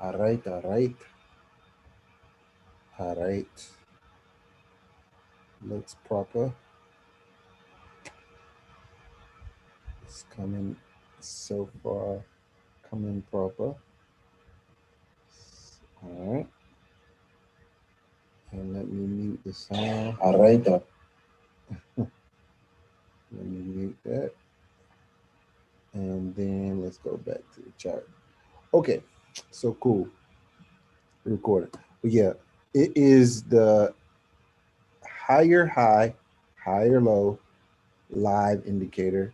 All right, all right, all right. Looks proper. It's coming so far, coming proper. All right, and let me mute the sound. All right, let me mute that, and then let's go back to the chart. Okay, so cool, recording. But yeah, it is the higher high, higher low live indicator,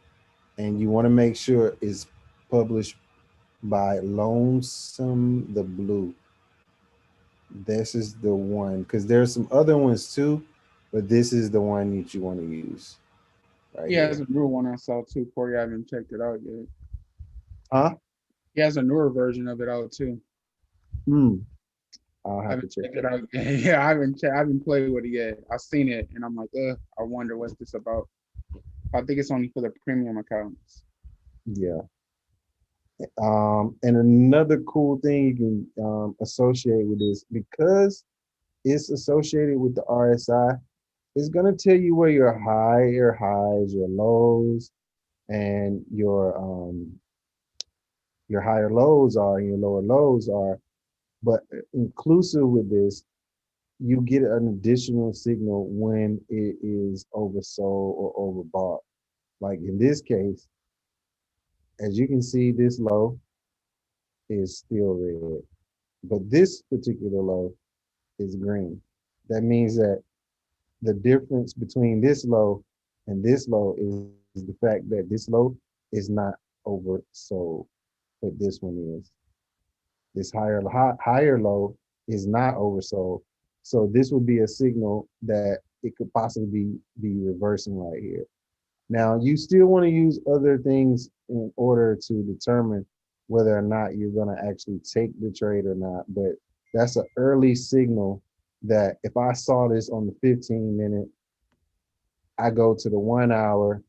and you want to make sure it's published by Lonesome the Blue. This is the one because there's some other ones too, but this is the one that you want to use right He has here. a newer one I saw too. Corey, I haven't checked it out yet. Huh? He has a newer version of it out too. Hmm. I'll I have to haven't check checked that it out. out. Yeah, I haven't played with it yet. I've seen it and I'm like, I wonder what's this about. I think it's only for the premium accounts. Yeah. And another cool thing you can associate with this because it's associated with the RSI. It's gonna tell you where your higher highs, your lows, and your higher lows are and your lower lows are. But inclusive with this, you get an additional signal when it is oversold or overbought. Like in this case, as you can see, this low is still red, but this particular low is green. That means that the difference between this low and this low is the fact that this low is not oversold, but this one is. This higher low is not oversold. So this would be a signal that it could possibly be reversing right here. Now you still want to use other things in order to determine whether or not you're going to actually take the trade or not. But that's an early signal that if I saw this on the 15-minute, I go to the 1 hour,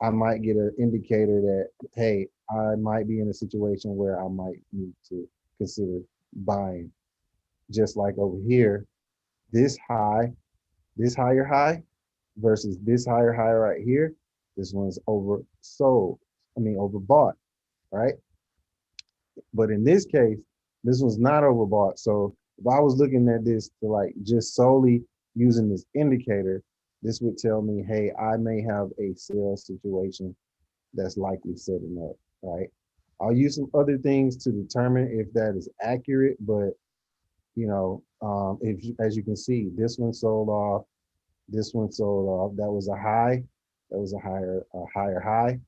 I might get an indicator that, hey, I might be in a situation where I might need to consider buying. Just like over here, this high, this higher high versus this higher high right here, this one's oversold. I mean, overbought, right? But in this case, this one's not overbought. So if I was looking at this to like just solely using this indicator, this would tell me, hey, I may have a sales situation that's likely setting up, right? I'll use some other things to determine if that is accurate, but if as you can see, this one sold off, this one sold off. That was a high, that was a higher high.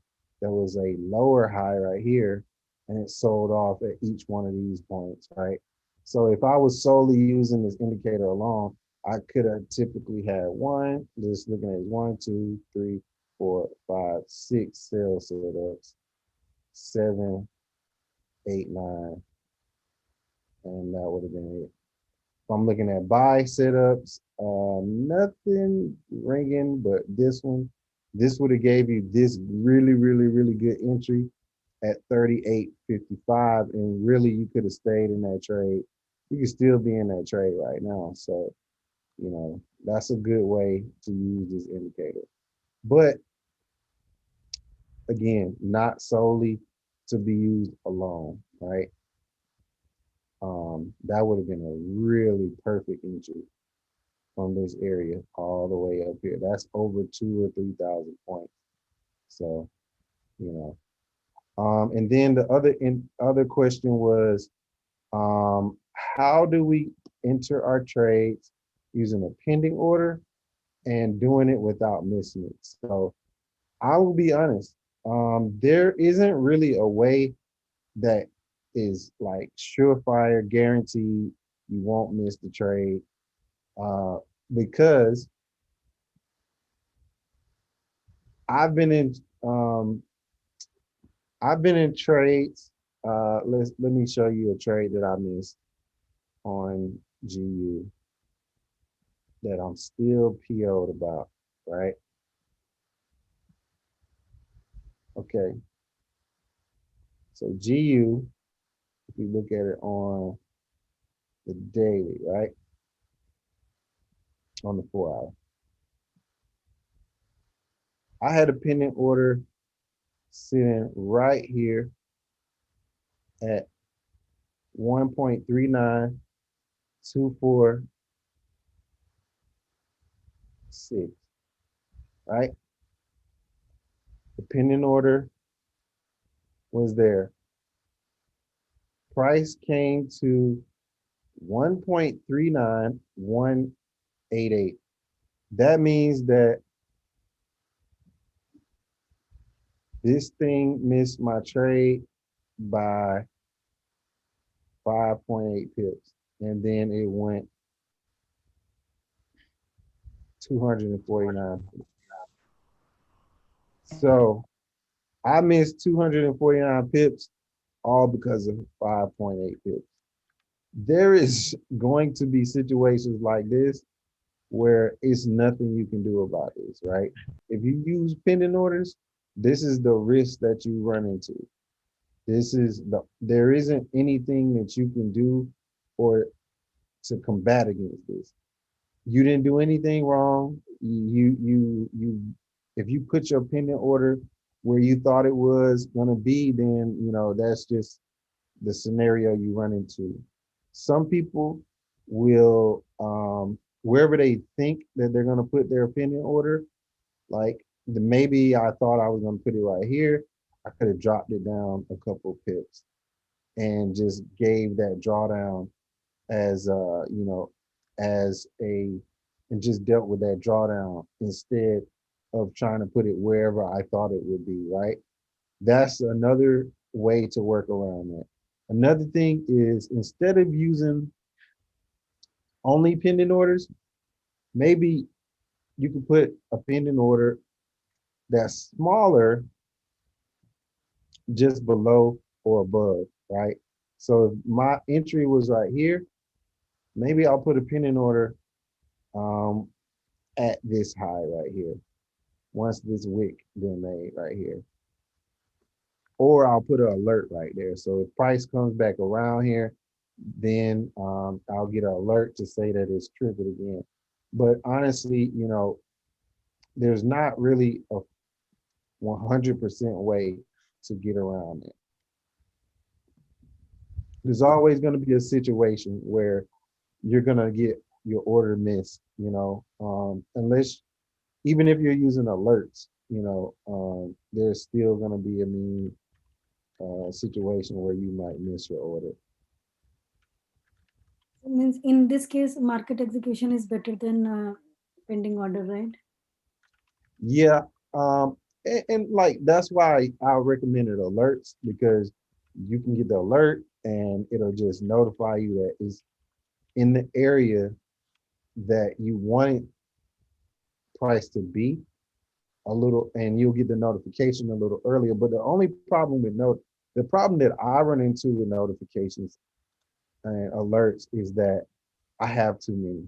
There was a lower high right here, and it sold off at each one of these points, right? So if I was solely using this indicator alone, I could have typically had one, just looking at one, two, three, four, five, six sales setups, seven, eight, nine, and that would have been it. If I'm looking at buy setups, nothing ringing, but this would have gave you this really, really, really good entry at 38.55, and really you could have stayed in that trade. You could still be in that trade right now. So, that's a good way to use this indicator. But again, not solely to be used alone, right? That would have been a really perfect entry from this area all the way up here. That's over 2 or 3 thousand points. So, you know. And then the other question was, how do we enter our trades using a pending order and doing it without missing it? So I will be honest. There isn't really a way that is like surefire, guaranteed you won't miss the trade, uh, because I've been in um, I've been in trades. Let me show you a trade that I missed on GU that I'm still PO'd about. Right? Okay. So GU, if you look at it on the daily, right? On the 4 hour. I had a pending order sitting right here at 1.39246, right? The pending order was there. Price came to 1.39188. That means that this thing missed my trade by 5.8 pips. And then it went 249. So I missed 249 pips all because of 5.8 pips. There is going to be situations like this where it's nothing you can do about this, right? If you use pending orders, this is the risk that you run into. There isn't anything that you can do or to combat against this. You didn't do anything wrong. If you put your pending order where you thought it was gonna be, then that's just the scenario you run into. Some people will wherever they think that they're gonna put their pending order, like maybe I thought I was gonna put it right here. I could have dropped it down a couple of pips and just gave that drawdown as as a and just dealt with that drawdown instead of trying to put it wherever I thought it would be, right? That's another way to work around that. Another thing is instead of using only pending orders, maybe you could put a pending order that's smaller just below or above, right? So if my entry was right here, maybe I'll put a pending order um, at this high right here once this wick been made right here. Or I'll put an alert right there. So if price comes back around here, then I'll get an alert to say that it's triggered again. But honestly, there's not really a 100% way to get around it. There's always going to be a situation where you're going to get your order missed, unless even if you're using alerts, there's still going to be a situation where you might miss your order. Means in this case, market execution is better than pending order, right? Yeah. And like that's why I recommended alerts, because you can get the alert and it'll just notify you that it's in the area that you wanted price to be a little, and you'll get the notification a little earlier. But the only problem with the problem that I run into with notifications and alerts is that I have too many.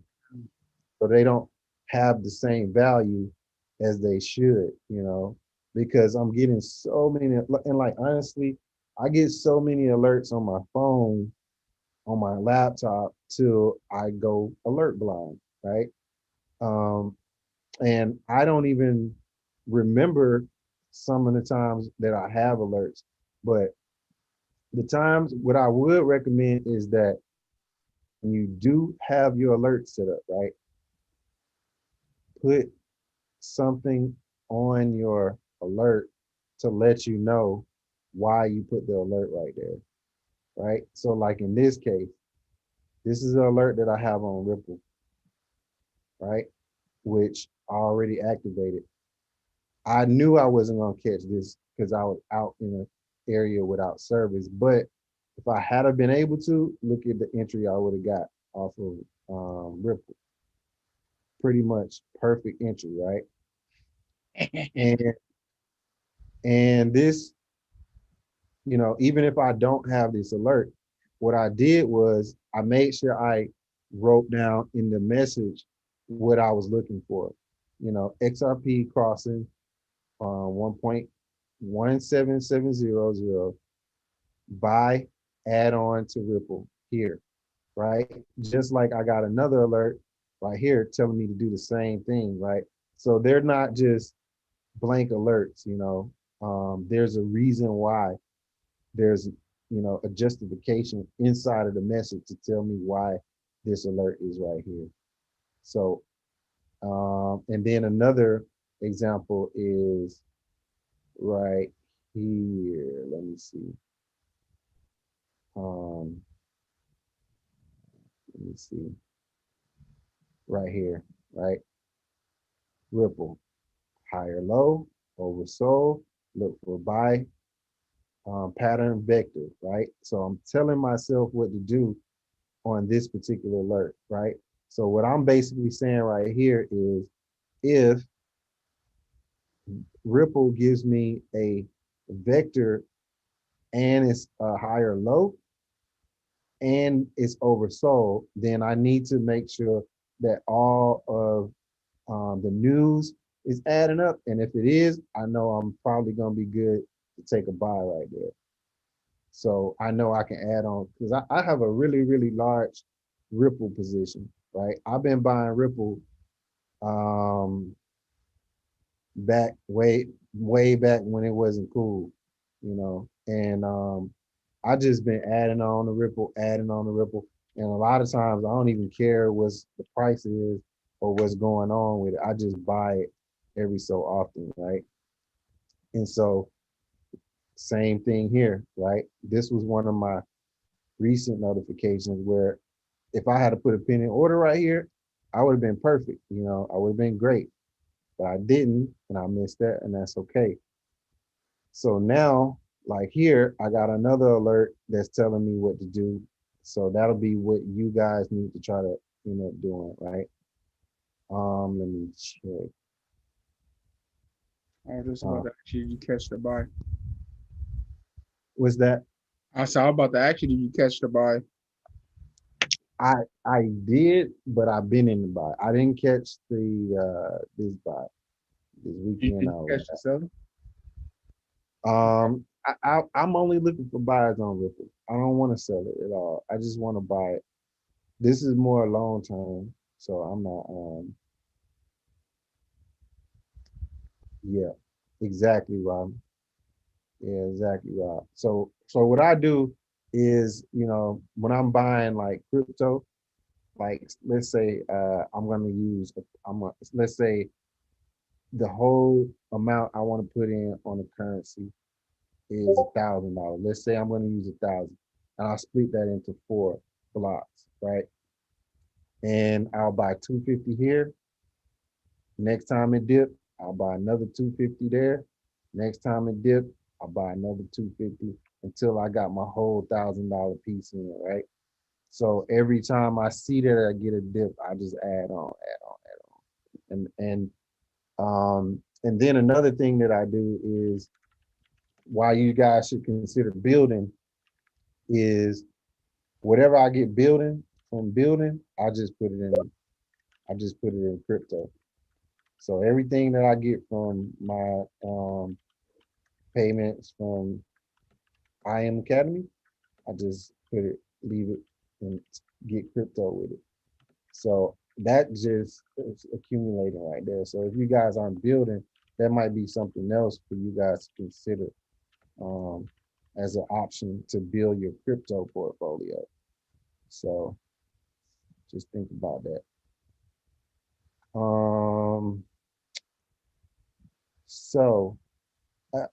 So they don't have the same value as they should, because I'm getting so many, and like honestly, I get so many alerts on my phone, on my laptop, till I go alert blind, right? Um, and I don't even remember some of the times that I have alerts, but the times what I would recommend is that when you do have your alert set up, right? Put something on your alert to let you know why you put the alert right there, right? So like in this case, this is an alert that I have on Ripple, right? Which I already activated. I knew I wasn't gonna catch this because I was out in an area without service. But if I had have been able to, look at the entry I would have got off of Ripple. Pretty much perfect entry, right? And this, even if I don't have this alert, what I did was I made sure I wrote down in the message what I was looking for. XRP crossing 1.17700, buy add on to Ripple here. right? Just like I got another alert right here telling me to do the same thing, right? So they're not just blank alerts, you know. There's a reason why there's, you know, a justification inside of the message to tell me why this alert is right here. So, and then another example is right here. Let me see. Um, let me see. Right here, right? Ripple, higher low, oversold, look for buy, pattern vector, right? So I'm telling myself what to do on this particular alert, right? So what I'm basically saying right here is if Ripple gives me a vector and it's a higher low and it's oversold, then I need to make sure that all of the news is adding up. And if it is, I know I'm probably going to be good to take a buy right there. So I know I can add on because I have a really, really large Ripple position, right? I've been buying Ripple um, back way back when it wasn't cool, you know. And I just been adding on the Ripple, adding on the Ripple. And a lot of times I don't even care what's the price is or what's going on with it. I just buy it every so often, right? And so same thing here, right? This was one of my recent notifications where if I had to put a pin in order right here, I would have been perfect. You know, I would have been great, but I didn't, and I missed that, and that's okay. So now, like here, I got another alert that's telling me what to do. So that'll be what you guys need to try to end up doing, right? Let me check. I was just Uh, about to ask you, did you catch the buy? was that I said, I'm about to ask you, did you catch the buy? I did, but I've been in the buy. I didn't catch the this buy this weekend. Did I you was catch the seller? I'm only looking for buyers on Ripple. I don't want to sell it at all. I just want to buy it. This is more long term, so I'm not. Yeah, exactly, Rob. Yeah, exactly, Rob. So what I do is, you know, when I'm buying like crypto, like let's say I'm gonna use, let's say the whole amount I want to put in on the currency is $1,000. Let's say I'm going to use 1,000, and I'll split that into 4 blocks, right? And I'll buy 250 here. Next time it dip, I'll buy another 250 there. Next time it dip, I'll buy another 250 until I got my whole $1,000 piece in, right? So every time I see that I get a dip, I just add on, add on, add on, and then another thing that I do is why you guys should consider building is whatever I get building from building, I just put it in crypto. So everything that I get from my payments from I Am Academy, I just leave it and get crypto with it. So that just is accumulating right there. So if you guys aren't building, that might be something else for you guys to consider um, as an option to build your crypto portfolio. So just think about that. Um,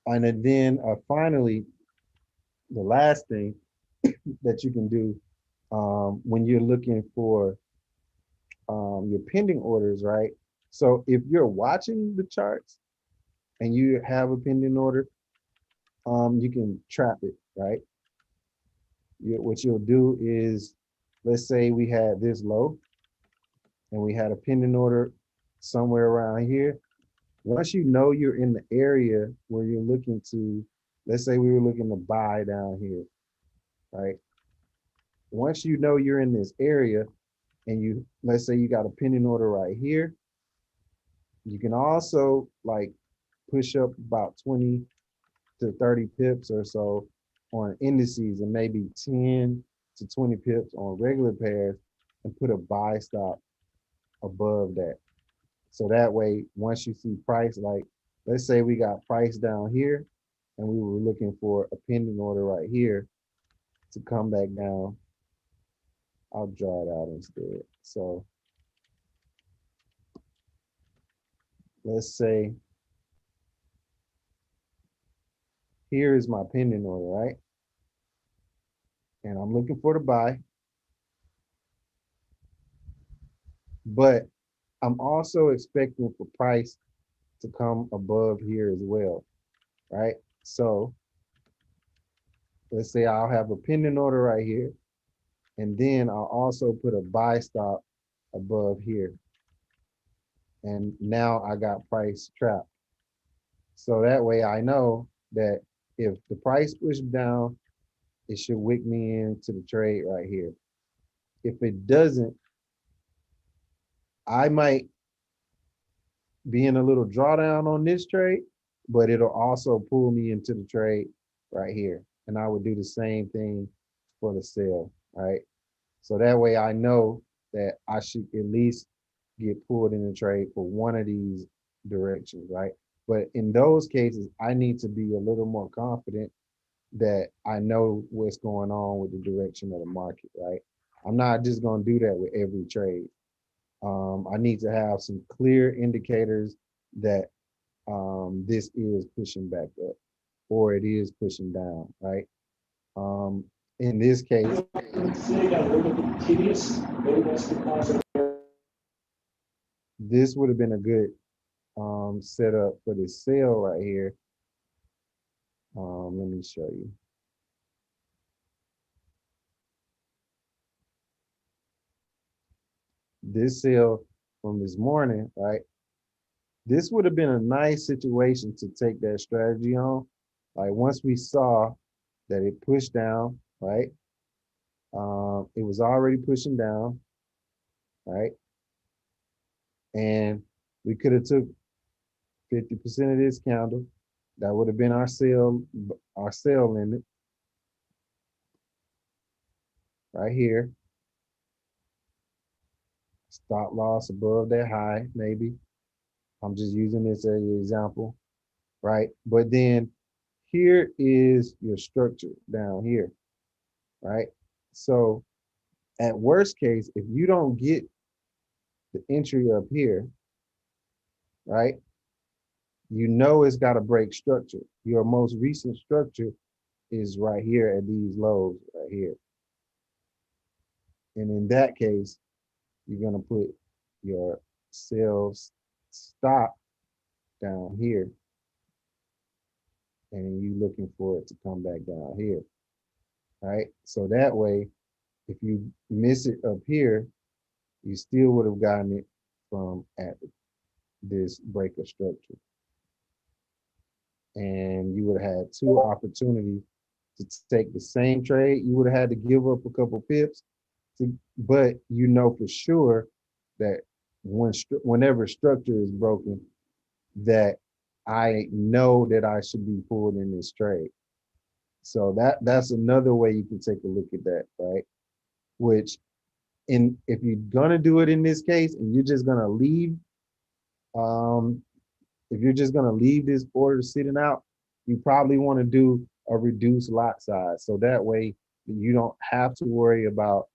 and then finally, the last thing that you can do when you're looking for your pending orders, right? So if you're watching the charts and you have a pending order, you can trap it, right? What you'll do is, let's say we had this low and we had a pending order somewhere around here. Once you know you're in the area where you're looking to, let's say we were looking to buy down here, right? Once you know you're in this area and you, let's say you got a pending order right here, you can also like push up about 20 to 30 pips or so on indices and maybe 10 to 20 pips on regular pairs and put a buy stop above that. So that way, once you see price, like let's say we got price down here and we were looking for a pending order right here to come back down. I'll draw it out instead. So let's say here is my pending order, right? And I'm looking for the buy, but I'm also expecting for price to come above here as well, right? So let's say I'll have a pending order right here, and then I'll also put a buy stop above here. And now I got price trapped. So that way I know that if the price pushes down, it should wick me into the trade right here. If it doesn't, I might be in a little drawdown on this trade, but it'll also pull me into the trade right here. And I would do the same thing for the sell, right? So that way I know that I should at least get pulled in the trade for one of these directions, right? But in those cases, I need to be a little more confident that I know what's going on with the direction of the market, right? I'm not just going to do that with every trade. I need to have some clear indicators that this is pushing back up or it is pushing down, right? In this case, this would have been a good setup for this sale right here. Let me show you. This sale from this morning, right? This would have been a nice situation to take that strategy on. Like once we saw that it pushed down, right? It was already pushing down, right? And we could have took 50% of this candle. That would have been our sale limit right here. Stop loss above that high, maybe. I'm just using this as an example, right? But then here is your structure down here, right? So at worst case, if you don't get the entry up here, right? You know it's got to break structure. Your most recent structure is right here at these lows right here. And in that case, you're going to put your sales stop down here. And you looking for it to come back down here, right? So that way, if you miss it up here, you still would have gotten it from at this breaker structure. And you would have had two opportunities to take the same trade. You would have had to give up a couple pips, but you know for sure that whenever structure is broken, that I know that I should be pulled in this trade. So that's another way you can take a look at that, right? Which, if you're gonna do it in this case, and you're just gonna leave, if you're just gonna leave this order sitting out, you probably want to do a reduced lot size, so that way you don't have to worry about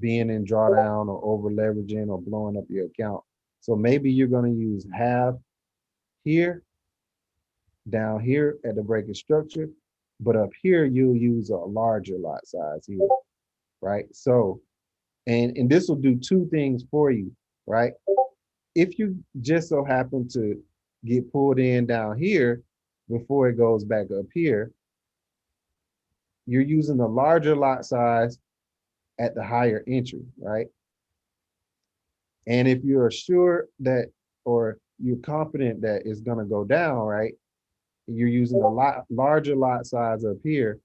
being in drawdown or over leveraging or blowing up your account. So maybe you're gonna use half here, down here at the breaker structure, but up here you'll use a larger lot size here, right? So, and this will do two things for you, right? If you just so happen to get pulled in down here before it goes back up here, you're using the larger lot size at the higher entry, right? And if you're sure that, or you're confident that it's gonna go down, right? You're using a larger lot size up here.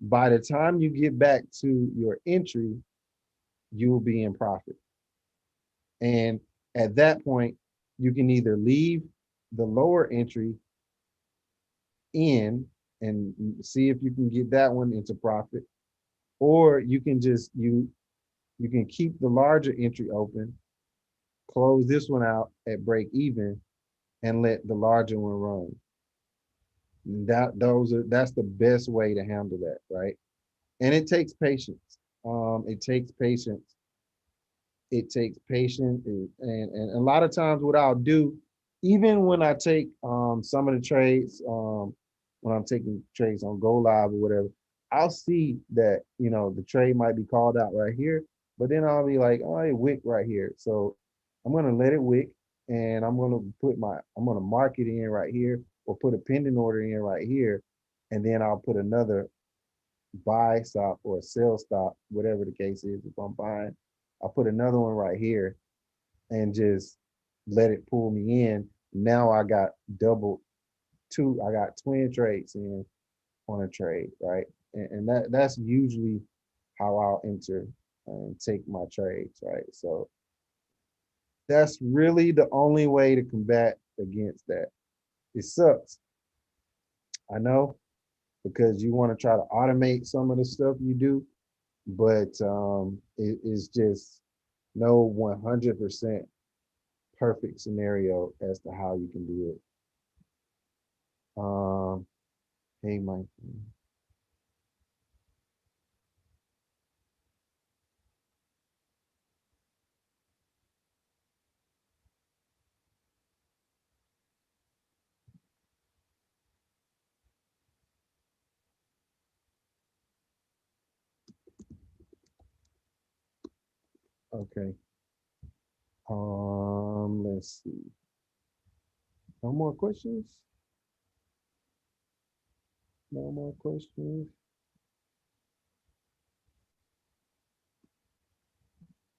By the time you get back to your entry, you will be in profit. And at that point, you can either leave the lower entry in and see if you can get that one into profit, or you can just you can keep the larger entry open, close this one out at break even, and let the larger one run. That's the best way to handle that, right? And it takes patience. It takes patience. It takes patience, and a lot of times what I'll do, even when I take some of the trades, when I'm taking trades on Go Live or whatever, I'll see that the trade might be called out right here, but then I'll be like, oh, it wick right here, so I'm gonna let it wick, and I'm gonna mark it in right here, or put a pending order in right here, and then I'll put another buy stop or sell stop, whatever the case is. If I'm buying, I'll put another one right here and just let it pull me in. Now I got I got twin trades in on a trade, right? And that's usually how I'll enter and take my trades, right? So that's really the only way to combat against that. It sucks, I know, because you want to try to automate some of the stuff you do, but it is just no 100% perfect scenario as to how you can do it. Hey, Mike. Okay. Let's see. No more questions? No more questions?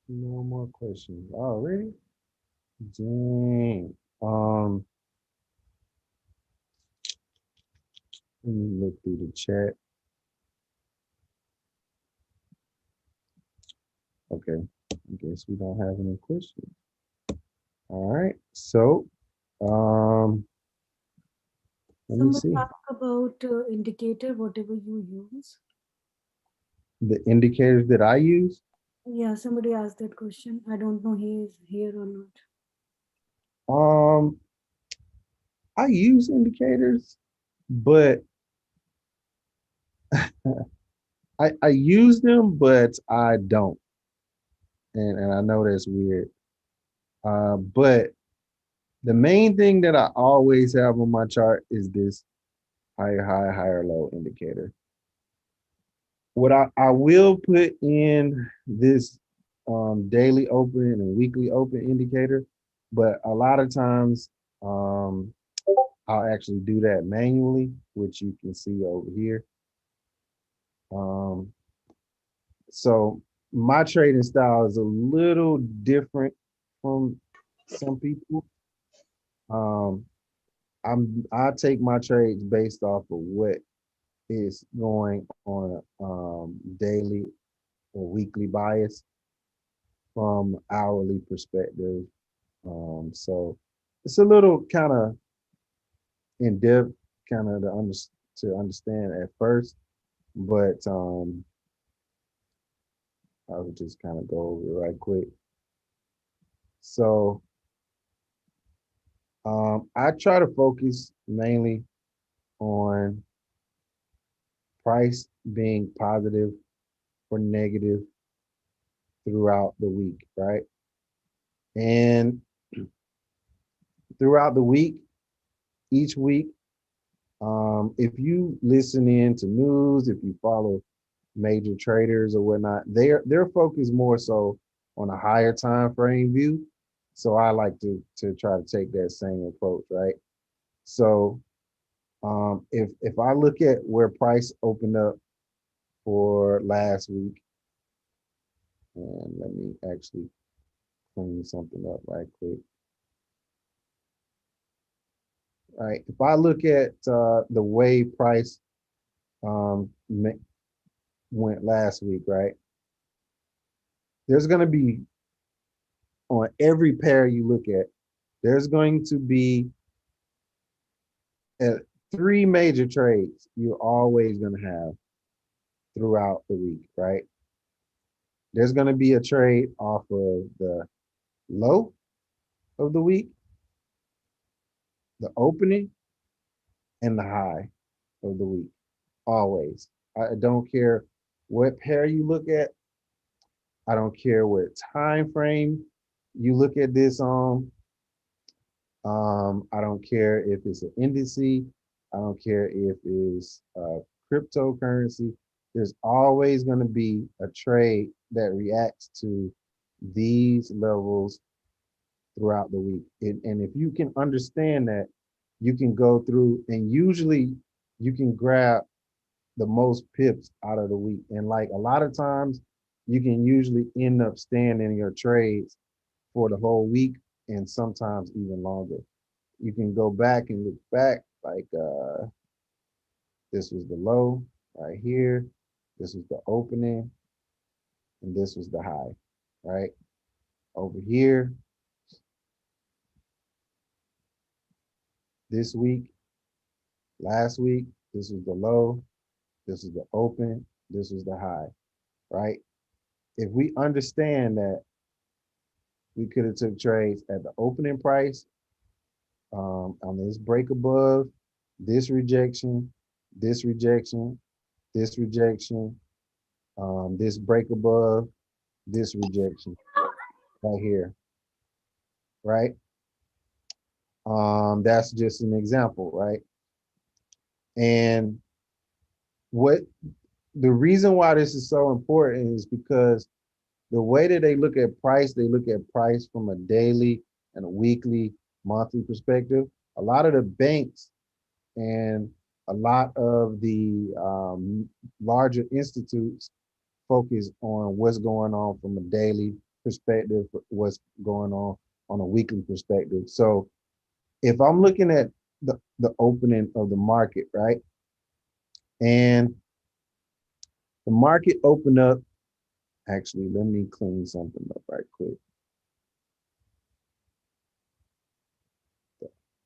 No more questions. Already? Dang. Let me look through the chat. Okay. I guess we don't have any questions. All right. So, let me Somebody see. asked about indicator, whatever you use. The indicators that I use. Yeah, somebody asked that question. I don't know he is here or not. Um, I use indicators, but I use them, but I don't. And I know that's weird. But the main thing that I always have on my chart is this higher high, higher low indicator. What I will put in this daily open and weekly open indicator, but a lot of times um, I'll actually do that manually, which you can see over here. Um, so my trading style is a little different from some people. Um, I take my trades based off of what is going on daily or weekly bias from hourly perspective. So it's a little kind of in depth, kind of to understand at first, but I would just kind of go over it right quick. So I try to focus mainly on price being positive or negative throughout the week, right? And throughout the week, each week, if you listen in to news, if you follow major traders or whatnot, they're focused more so on a higher time frame view. So I like to try to take that same approach, right? So if I look at where price opened up for last week, and let me actually clean something up right quick. All right, if I look at the way price went last week, right? There's going to be on every pair you look at, there's going to be uh, three major trades you're always going to have. throughout the week, right? There's going to be a trade off of the low of the week, the opening, and the high of the week. Always. I don't care what pair you look at. I don't care what time frame you look at this on. I don't care if it's an indice. I don't care if it's cryptocurrency. There's always going to be a trade that reacts to these levels throughout the week. And if you can understand that, you can go through and usually you can grab the most pips out of the week. And like a lot of times, you can usually end up staying in your trades for the whole week and sometimes even longer. You can go back and look back like this was the low right here, this was the opening, and this was the high, right? Over here, this week, last week, this was the low, this is the open, this was the high, right? If we understand that we could have took trades at the opening price, on this break above, this rejection, this rejection, this rejection, this break above, this rejection right here, right? That's just an example, right? And what the reason why this is so important is because the way that they look at price from a daily and a weekly, monthly perspective. A lot of the banks and a lot of the larger institutes focus on what's going on from a daily perspective, what's going on a weekly perspective. So if I'm looking at the opening of the market, right, and the market opened up, actually, let me clean something up right quick.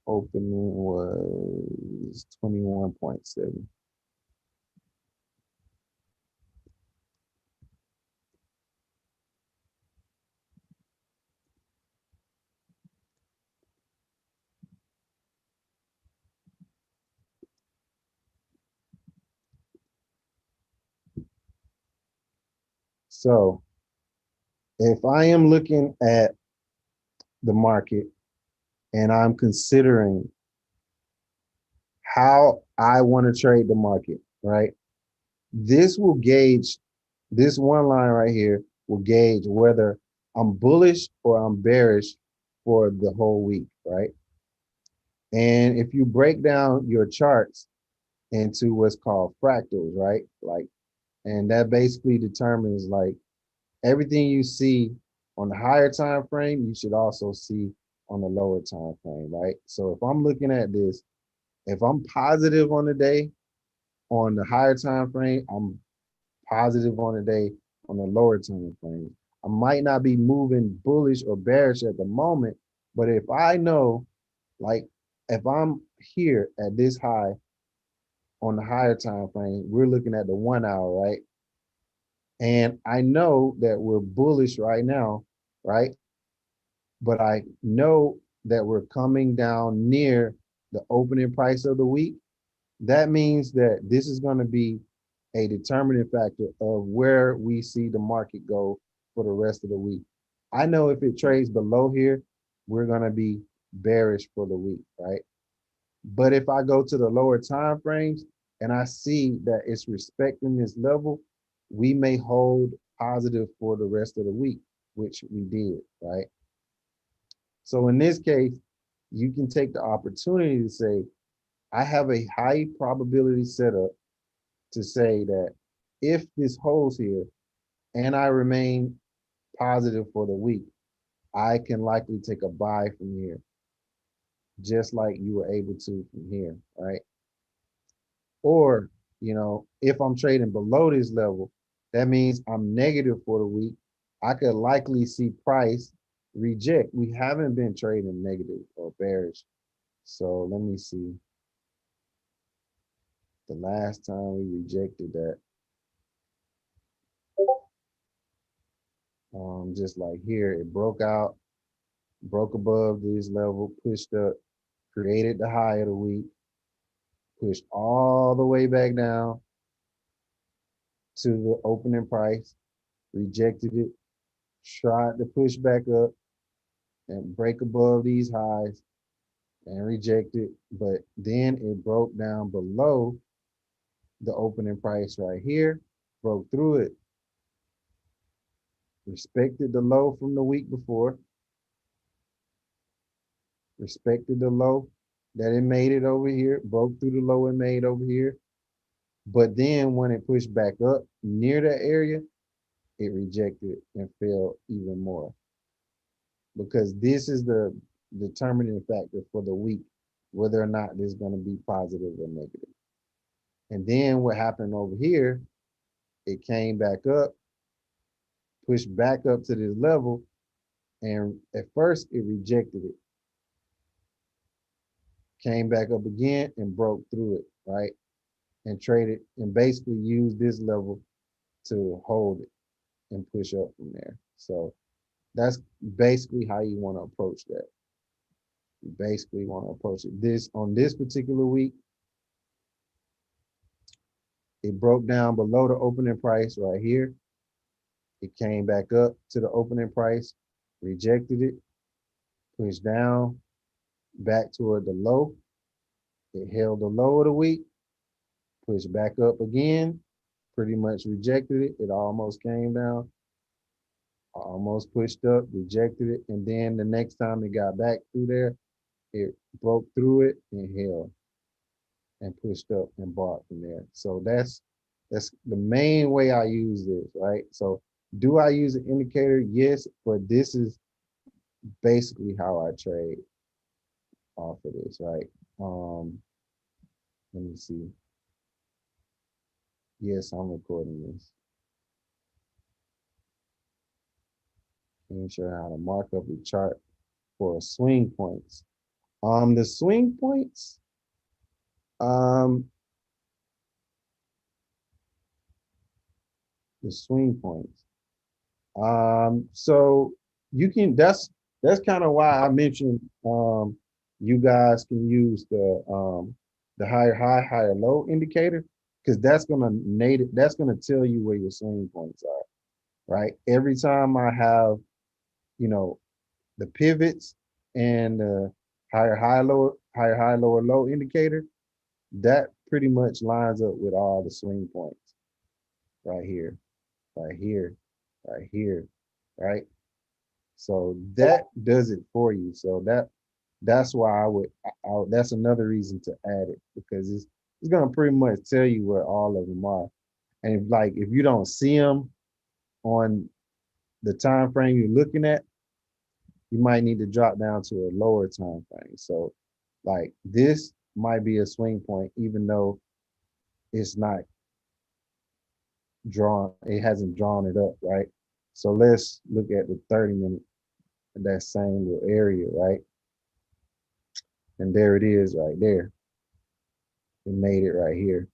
Opening was 21.7. So if I am looking at the market and I'm considering how I want to trade the market, right? This will gauge, this one line right here will gauge whether I'm bullish or I'm bearish for the whole week, right? And if you break down your charts into what's called fractals, right? Like, and that basically determines like everything you see on the higher time frame, you should also see on the lower time frame, right? So if I'm looking at this, if I'm positive on the day on the higher time frame, I'm positive on the day on the lower time frame. I might not be moving bullish or bearish at the moment, but if I know, like, if I'm here at this high on the higher time frame, we're looking at the 1 hour, right? And I know that we're bullish right now, right? But I know that we're coming down near the opening price of the week. That means that this is going to be a determining factor of where we see the market go for the rest of the week. I know if it trades below here, we're going to be bearish for the week, right? But if I go to the lower time frames and I see that it's respecting this level, we may hold positive for the rest of the week, which we did, right? So in this case, you can take the opportunity to say, I have a high probability setup to say that if this holds here and I remain positive for the week, I can likely take a buy from here, just like you were able to from here, right? Or, if I'm trading below this level, that means I'm negative for the week. I could likely see price reject. We haven't been trading negative or bearish. So let me see. The last time we rejected that, Just like here, it broke out, broke above this level, pushed up, created the high of the week, pushed all the way back down to the opening price, rejected it, tried to push back up and break above these highs and reject it, but then it broke down below the opening price right here, broke through it, respected the low from the week before, respected the low that it made it over here, broke through the low it made over here. But then when it pushed back up near that area, it rejected and fell even more. Because this is the determining factor for the week, whether or not there's going to be positive or negative. And then what happened over here, it came back up, pushed back up to this level, and at first it rejected it. Came back up again and broke through it, right? And traded and basically used this level to hold it and push up from there. So that's basically how you want to approach that. You basically want to approach it. This on this particular week, it broke down below the opening price right here. It came back up to the opening price, rejected it, pushed down back toward the low. It held the low of the week, pushed back up again, pretty much rejected it. It almost came down, almost pushed up, rejected it. And then the next time it got back through there, it broke through it and held and pushed up and bought from there. So that's the main way I use this, right? So do I use an indicator? Yes, but this is basically how I trade off of this, right? Let me see. Yes, I'm recording this. Making sure how to mark up the chart for swing points. The swing points, um, the swing points. So you can that's kind of why I mentioned you guys can use the higher high, higher low indicator, because that's gonna tell you where your swing points are, right? Every time I have, you know, the pivots and the higher high, lower low indicator, that pretty much lines up with all the swing points right here, right here, right here, right? So that does it for you. So that's why that's another reason to add it, because it's gonna pretty much tell you where all of them are. And if you don't see them on the time frame you're looking at, you might need to drop down to a lower time frame. So like this might be a swing point, even though it's not drawn, it hasn't drawn it up, right? So let's look at the 30-minute, that same little area, right? And there it is right there. It made it right here.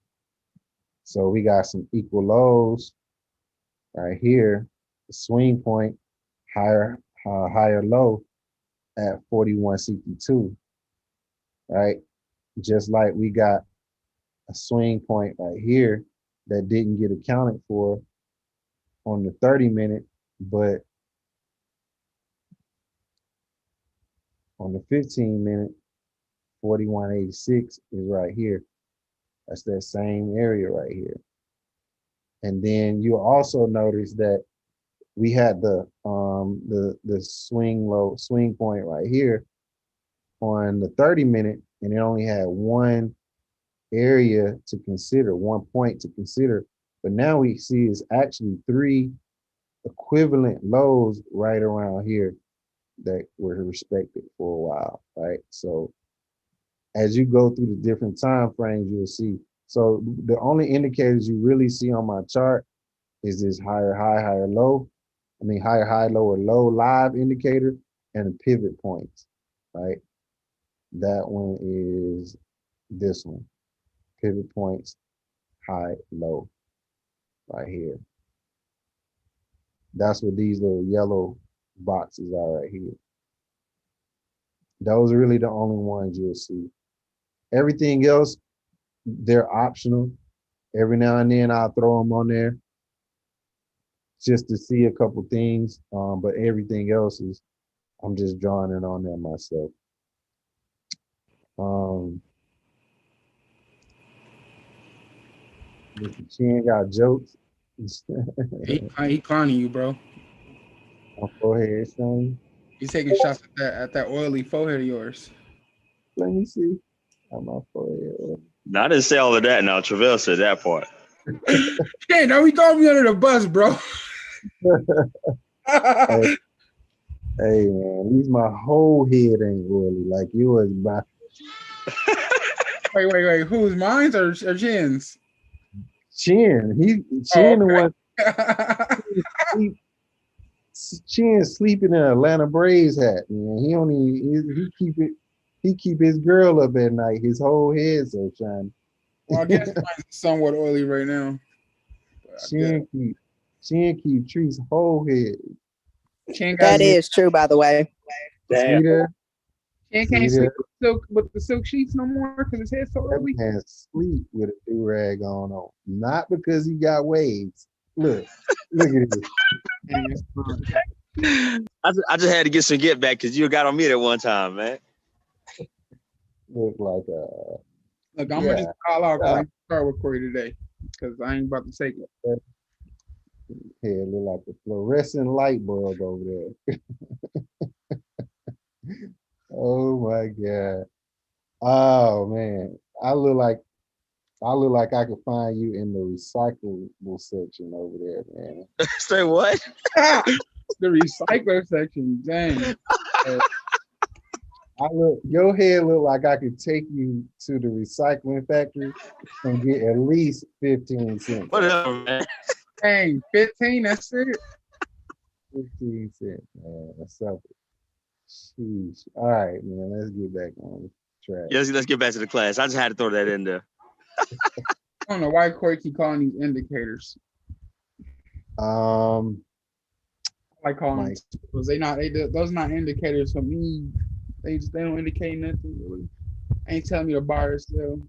So we got some equal lows right here. The swing point, higher low at 41.62, right? Just like we got a swing point right here that didn't get accounted for on the 30-minute, but on the 15-minute, 41.86 is right here. That's that same area right here. And then you'll also notice that we had the swing point right here on the 30-minute, and it only had one area to consider, one point to consider. But now we see it's actually three equivalent lows right around here that were respected for a while, right? So as you go through the different time frames, you'll see. So the only indicators you really see on my chart is this higher high, higher low. I mean, higher high, lower low live indicator and the pivot points, right? That one is this one, pivot points, high, low, right here. That's what these little yellow boxes are right here. Those are really the only ones you'll see. Everything else, they're optional. Every now and then I'll throw them on there just to see a couple things. But everything else is I'm just drawing it on there myself. Um, Mr. Chin got jokes. He clowning you, bro. My forehead showing. He's taking shots at that oily forehead of yours. Let me see. On my forehead. No, I didn't say all of that. Now Travell said that part. Hey, now we throwing me under the bus, bro. Hey, hey, man, at least my whole head ain't oily like yours. My Wait. Who's mine or Jin's? Chin, Oh, Chin the one okay. sleep, Chin sleeping in an Atlanta Braves hat, man. He only he keep his girl up at night. His whole head so shiny. Well, I guess mine's somewhat oily right now. Chin keep Tree's whole head. Chin That got is true, by the way. Damn. See that? Chin See can't sleep that? with the silk sheets no more because his head's so That oily. man sleep with a do-rag on. Not because he got waves. Look at this. Man, it's fine. I just had to get some get back because you got on me that one time, man. Look like Look, I'm yeah. gonna just call out because I ain't start with Corey today because I ain't about to take it. head look like a fluorescent light bulb over there. Oh my God. Oh man. I look like I could find you in the recyclable section over there, man. Say what? The recycler section, dang. Your head look like I could take you to the recycling factory and get at least 15 cents. Whatever, man. Dang, 15, that's it. 15 cents, man. That's something. Sheesh. All right, man. Let's get back on track. Yeah, let's get back to the class. I just had to throw that in there. I don't know why Corey keep calling these indicators. Um, I like calling them Mike. because those not indicators for me. They don't indicate nothing really. Ain't telling me to buy or sell.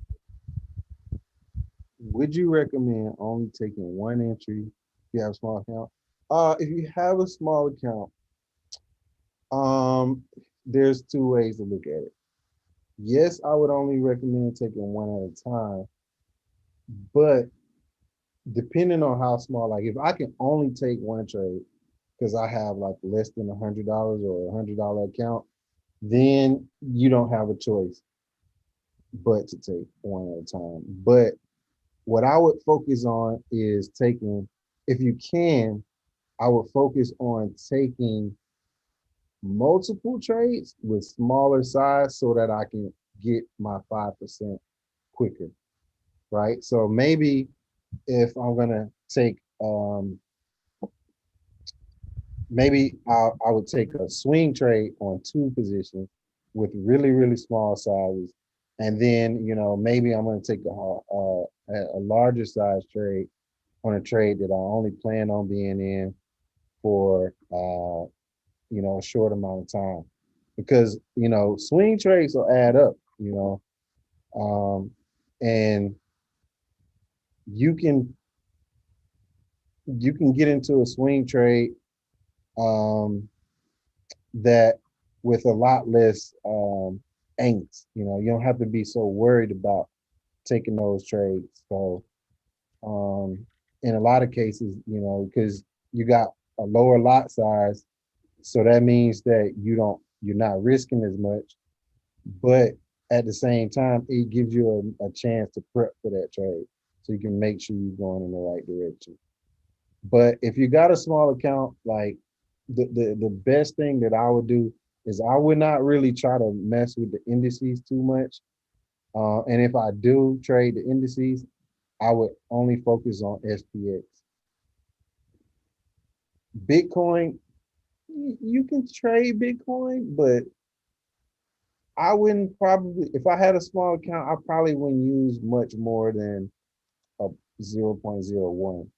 Would you recommend only taking one entry if you have a small account? If you have a small account, there's two ways to look at it. Yes, I would only recommend taking one at a time, but depending on how small, like if I can only take one trade because I have like less than $100 or $100 account, then you don't have a choice but to take one at a time. But what I would focus on is taking, if you can, I would focus on taking multiple trades with smaller size so that I can get my 5% quicker, right? So maybe if I'm gonna take, maybe I would take a swing trade on 2 positions with really, really small sizes. And then, maybe I'm gonna take a larger size trade on a trade that I only plan on being in for a short amount of time, because swing trades will add up, and you can get into a swing trade that with a lot less angst. You don't have to be so worried about taking those trades. So in a lot of cases, because you got a lower lot size, so that means that you're not risking as much, but at the same time, it gives you a chance to prep for that trade, so you can make sure you're going in the right direction. But if you got a small account, like the best thing that I would do is I would not really try to mess with the indices too much. And if I do trade the indices, I would only focus on SPX. Bitcoin, you can trade Bitcoin, but I wouldn't probably, if I had a small account, I probably wouldn't use much more than a 0.01.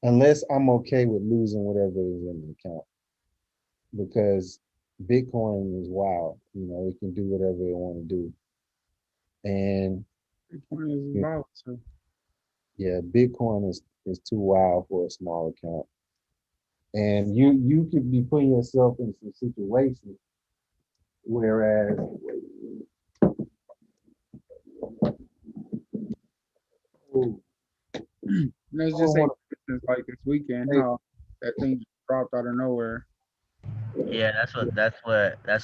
unless I'm okay with losing whatever is in the account, because Bitcoin is wild. You know, it can do whatever it want to do, and Bitcoin is yeah, volatile. yeah, Bitcoin is too wild for a small account, and you could be putting yourself in some situations. Whereas, oh, Let's I just don't say, want for instance, like this weekend, to how that thing just dropped out of nowhere. Yeah, that's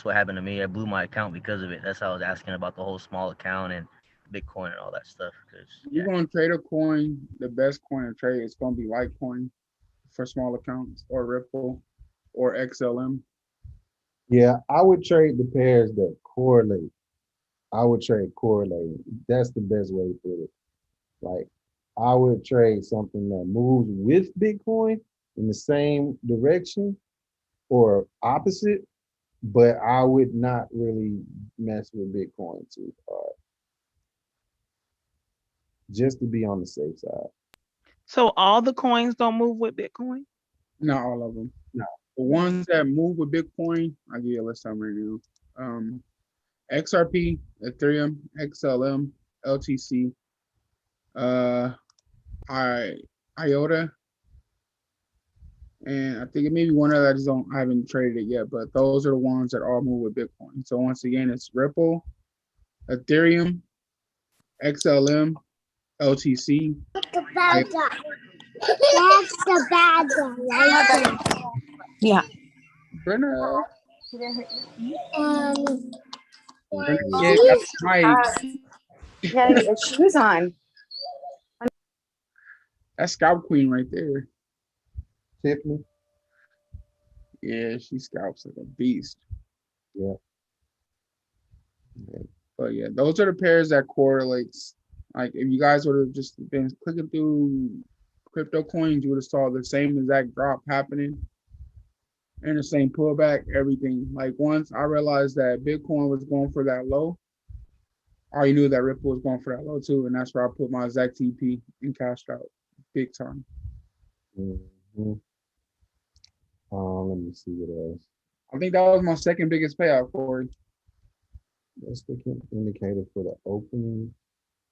what happened to me. I blew my account because of it. That's how I was asking about the whole small account and Bitcoin and all that stuff. Cause You're gonna trade a coin, the best coin to trade is gonna be Litecoin for small accounts, or Ripple, or XLM. yeah, I would trade the pairs that correlate. I would trade correlating. That's the best way to put it. Like, I would trade something that moves with Bitcoin in the same direction or opposite, but I would not really mess with Bitcoin too hard, just to be on the safe side. So all the coins don't move with Bitcoin? Not all of them. No. The ones that move with Bitcoin, I'll give you a list of them right now. XRP, Ethereum, XLM, LTC, uh, I IOTA, and I think it may be one other. I haven't traded it yet, but those are the ones that all move with Bitcoin. So once again, it's Ripple, Ethereum, XLM, LTC. That's the bad guy. That's the bad guy right there. Yeah. Brenna, Um, Brenna, yeah, got the mic. You gotta get your shoes on. That's Scalp Queen right there. Tiffany, Yeah, she scalps like a beast. yeah. But yeah, those are the pairs that correlates. Like if you guys would have just been clicking through crypto coins, you would have saw the same exact drop happening and the same pullback, everything. Like once I realized that Bitcoin was going for that low, I already knew that Ripple was going for that low too. And that's where I put my exact TP and cashed out big time. Mhm. Let me see what else. I think that was my second biggest payout, Corey. That's the indicator for the opening,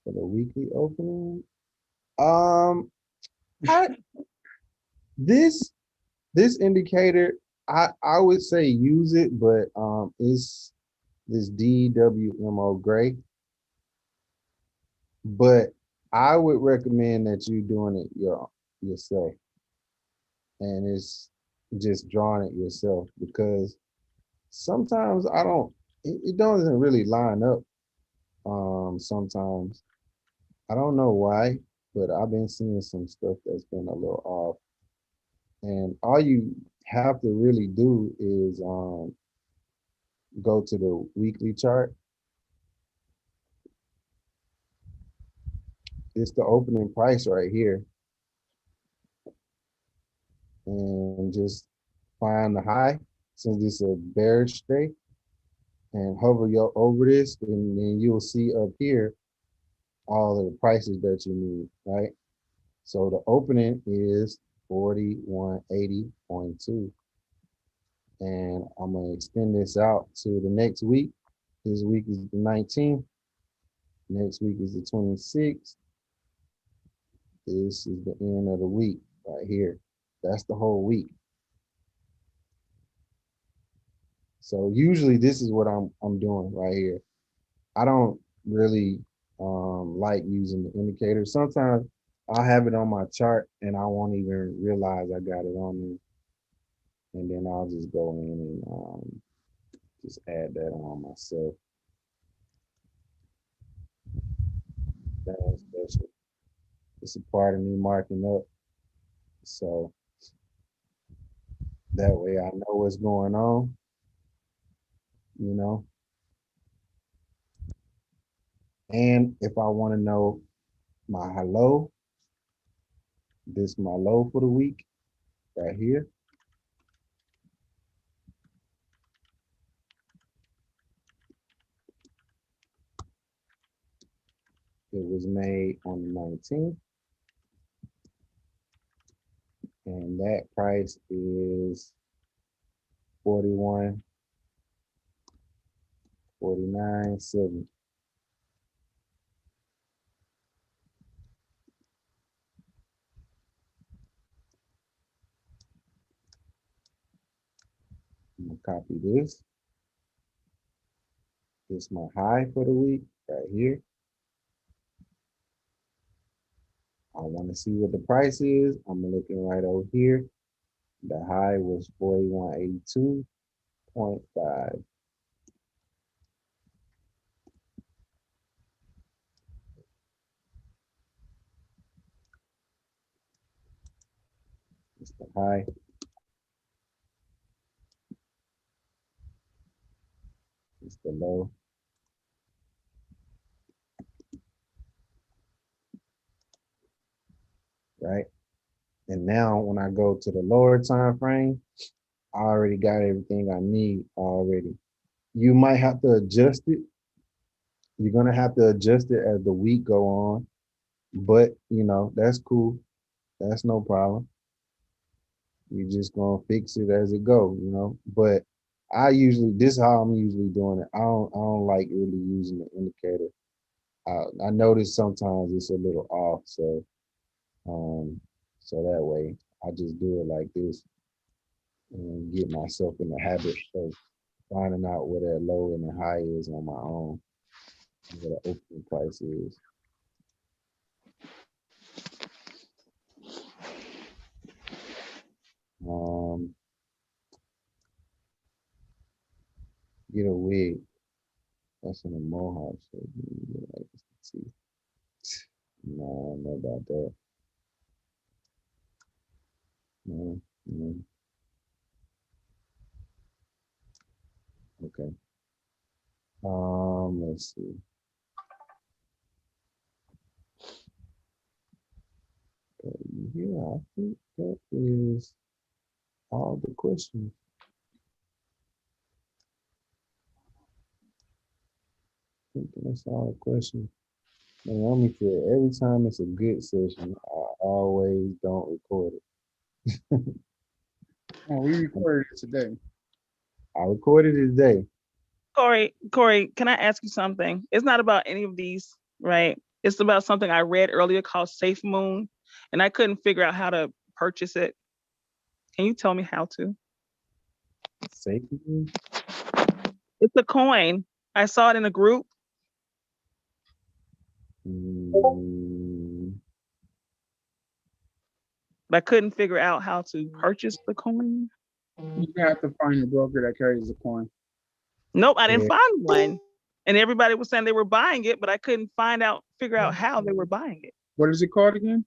for the weekly opening. Um, I, this this indicator, I would say use it, but it's this DWMO gray. But I would recommend that you doing it yourself, and it's just drawing it yourself, because sometimes I don't, it doesn't really line up. Sometimes I don't know why, but I've been seeing some stuff that's been a little off. And all you have to really do is go to the weekly chart. It's the opening price right here, and just find the high, since this is a bearish day, and hover over this, and then you'll see up here all of the prices that you need, right? So the opening is 4180.2. And I'm gonna extend this out to the next week. This week is the 19th. Next week is the 26th. This is the end of the week right here. That's the whole week. So usually this is what I'm doing right here. I don't really like using the indicator. Sometimes I'll have it on my chart and I won't even realize I got it on there. And then I'll just go in and just add that on myself. That's special. It's a part of me marking up. So that way I know what's going on, you know. And if I want to know my low, this is my low for the week right here. It was made on the 19th. that price is 41.49.7. I'm gonna copy this. This is my high for the week right here. I want to see what the price is. I'm looking right over here. The high was 41.82.5. It's the high. It's the low. Right? And now when I go to the lower time frame, I already got everything I need already. You might have to adjust it. You're gonna have to adjust it as the week go on, but you know, that's cool. That's no problem. You're just gonna fix it as it go, you know. But this is how I'm usually doing it. I don't like really using the indicator. I notice sometimes it's a little off, um, so that way I just do it like this and get myself in the habit of finding out where that low and the high is on my own, and where the opening price is. Um, get a wig. That's in a mohawk shape. Like, let's see. No, I don't know about that. No, no. Okay. Let's see. Okay, yeah, I think that is all the questions. I think that's all the questions. And let me say, every time it's a good session, I always don't record it. Oh, we recorded it today. I recorded it today. Corey, can I ask you something? It's not about any of these, right? It's about something I read earlier called Safe Moon, and I couldn't figure out how to purchase it. Can you tell me how to? Safety. It's a coin. I saw it in a group. Mm, But I couldn't figure out how to purchase the coin. You have to find a broker that carries the coin. Nope, I didn't Yeah. find one. And everybody was saying they were buying it, but I couldn't figure out how they were buying it. What is it called again?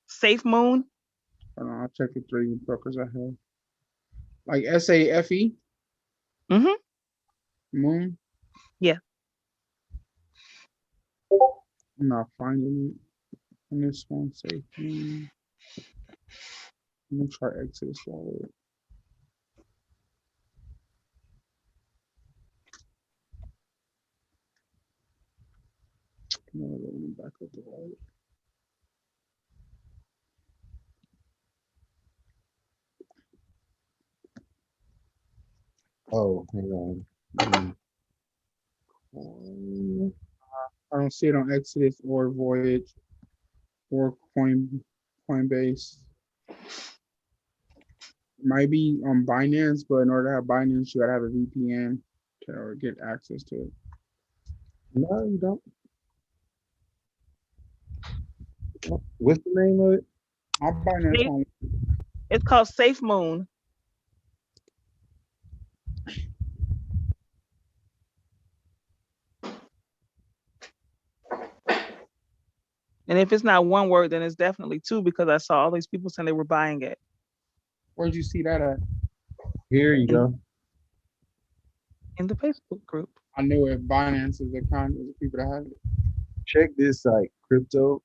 Safe Moon. Hold on, I'll check the 3 brokers I have. Like SAFE? Mm-hmm. Moon? Yeah. I'm not finding it. On this one, Safe Moon. I'm gonna try Exodus Wallet. No, let me back up the wallet. Oh, hang on. I don't see it on Exodus or Voyage or Coinbase. Might be on Binance, but in order to have Binance, you gotta have a VPN to get access to it. No, you don't. What's the name of it? My Binance one. It's called Safe Moon. And if it's not one word, then it's definitely 2 because I saw all these people saying they were buying it. Where'd you see that at? Here you go. In the Facebook group. I knew it. Binance is the kind of the people that have it. Check this site, crypto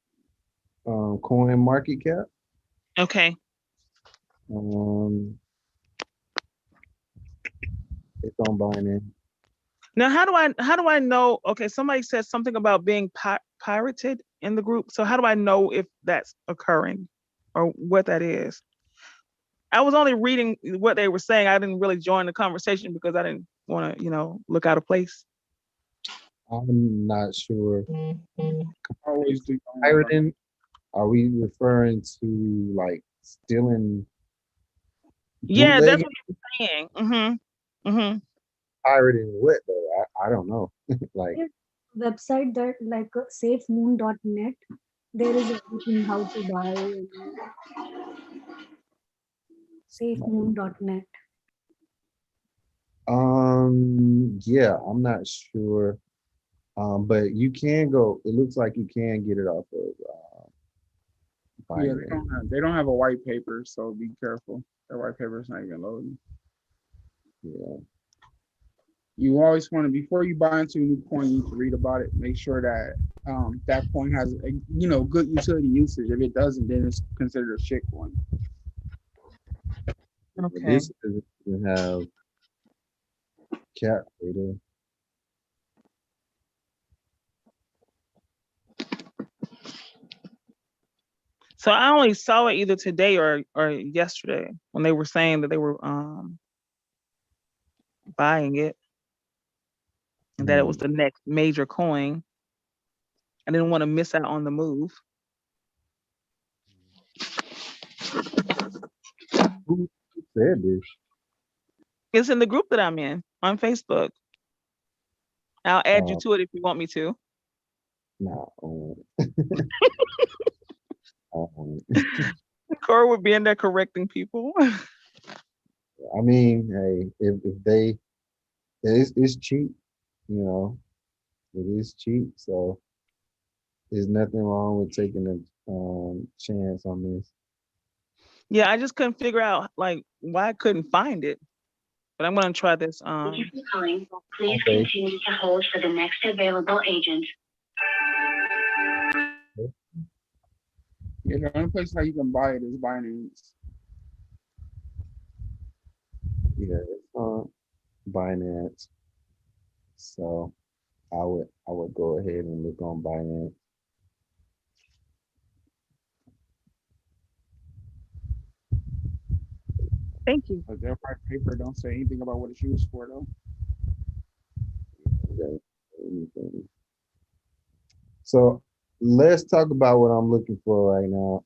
coin market cap. Okay. It's on Binance. Now, how do I know? Okay, somebody said something about being pirated in the group. So how do I know if that's occurring or what that is? I was only reading what they were saying. I didn't really join the conversation because I didn't want to, look out of place. I'm not sure. Always do. Pirating, are we referring to like stealing, Yeah, that's bootlegging, what he was saying. Mm-hmm. pirating what though? I don't know. Like, Website that like safemoon.net, there is everything how to buy. Safemoon.net. yeah, I'm not sure. But you can go, it looks like you can get it off of Yeah, Binance. they don't have a white paper, so be careful. Their white paper is not even loading. Yeah. You always want to, before you buy into a new coin, you need to read about it. Make sure that that coin has good utility usage. If it doesn't, then it's considered a shit coin. Okay. This doesn't have cap data. So I only saw it either today or yesterday when they were saying that they were buying it and that it was the next major coin. I didn't want to miss out on the move. Who said this? It's in the group that I'm in on Facebook. I'll add you to it if you want me to. No. Corey would be in there correcting people. I mean, hey, if they, it's cheap, it is cheap. So there's nothing wrong with taking a chance on this. Yeah, I just couldn't figure out like why I couldn't find it. But I'm gonna try this. Thank you for calling. Please Okay. continue to hold for the next available agent. Yeah, the only place how you can buy it is Binance. Yeah, it's on Binance. So I would go ahead and look on Binance. Thank you. But their white paper don't say anything about what it's used for, though. Okay. Anything. So let's talk about what I'm looking for right now.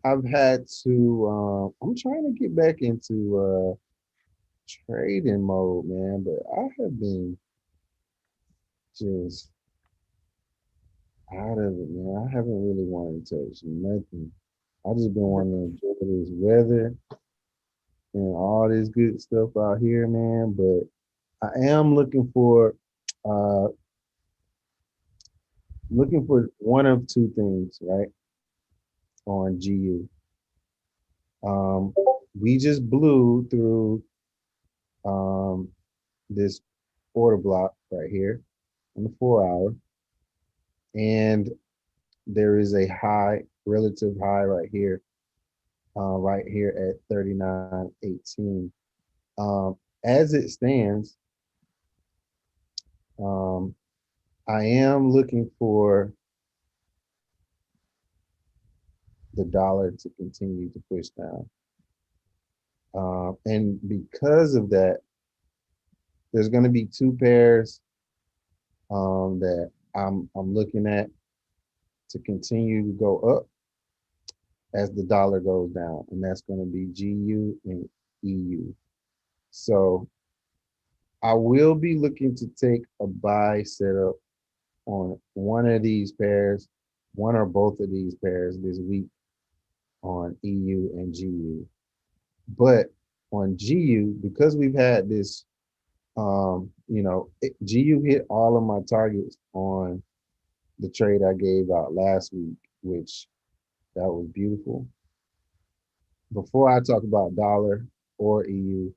I've had to, I'm trying to get back into trading mode, man, but I have been just out of it, man. I haven't really wanted to touch nothing. I just been wanting to enjoy this weather and all this good stuff out here, man. But I am looking for uh one of two things, right? On GU. We just blew through this order block right here on the 4 hour, and there is a high, relative high right here at 39.18. As it stands, I am looking for the dollar to continue to push down. And because of that, there's going to be two pairs that I'm looking at to continue to go up as the dollar goes down, and that's going to be GU and EU. So I will be looking to take a buy setup on one of these pairs, one or both of these pairs this week on EU and GU. But on GU, because we've had this, GU hit all of my targets on the trade I gave out last week, which that was beautiful. Before I talk about dollar or EU,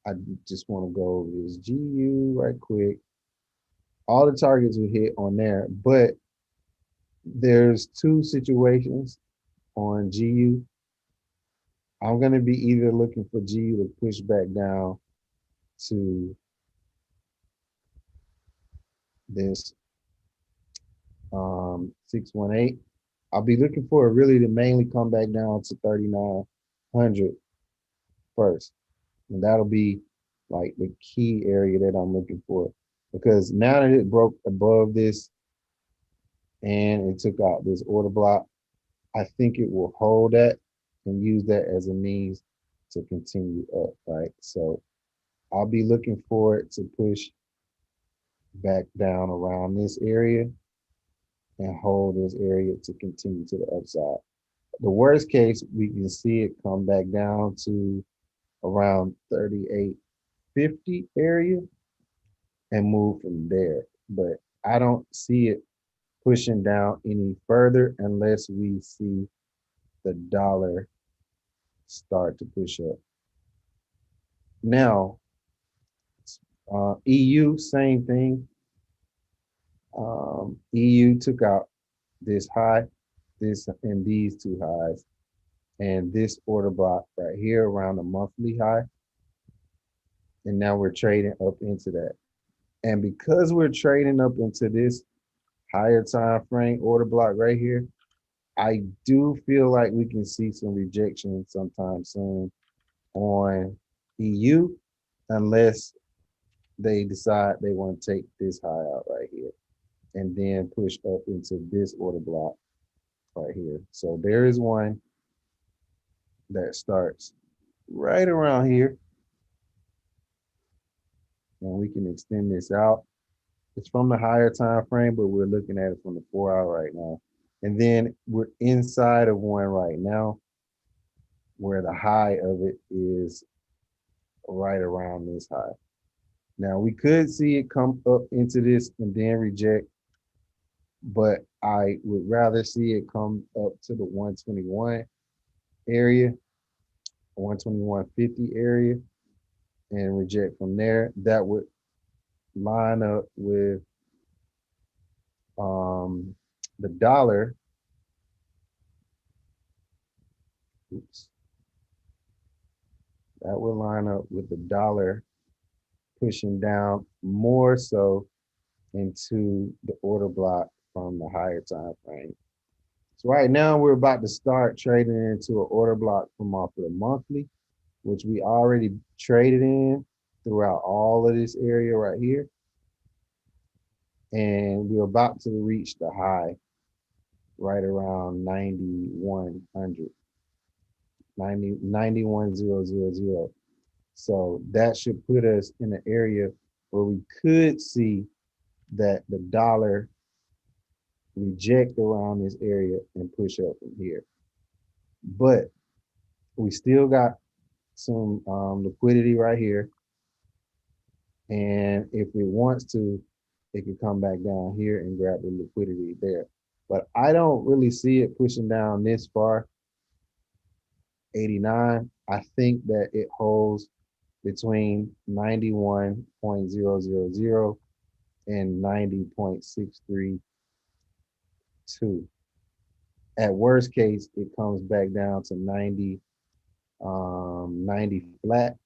I just want to go over this GU right quick. All the targets were hit on there, but there's two situations on GU. I'm going to be either looking for GU to push back down to this 618, I'll be looking for it really to mainly come back down to 3,900 first. And that'll be like the key area that I'm looking for. Because now that it broke above this and it took out this order block, I think it will hold that and use that as a means to continue up, right? So I'll be looking for it to push back down around this area and hold this area to continue to the upside. The worst case, we can see it come back down to around 3850 area and move from there. But I don't see it pushing down any further unless we see the dollar start to push up. Now, EU, same thing. EU took out this high, this and these two highs, and this order block right here around the monthly high. And now we're trading up into that. And because we're trading up into this higher time frame order block right here, I do feel like we can see some rejection sometime soon on EU, unless they decide they want to take this high out right here and then push up into this order block right here. So there is one that starts right around here. And we can extend this out. It's from the higher time frame, but we're looking at it from the 4-hour right now. And then we're inside of one right now where the high of it is right around this high. Now we could see it come up into this and then reject, but I would rather see it come up to the 121 area, 121.50 area, and reject from there. That would line up with the dollar. Oops. That would line up with the dollar pushing down more so into the order block from the higher time frame. So right now we're about to start trading into an order block from off of the monthly, which we already traded in throughout all of this area right here. And we're about to reach the high right around 9100, 91,000. So that should put us in an area where we could see that the dollar reject around this area and push up from here. But we still got some liquidity right here. And if it wants to, it could come back down here and grab the liquidity there. But I don't really see it pushing down this far, 89. I think that it holds between 91.000 and 90.632. At worst case, it comes back down to 90 flat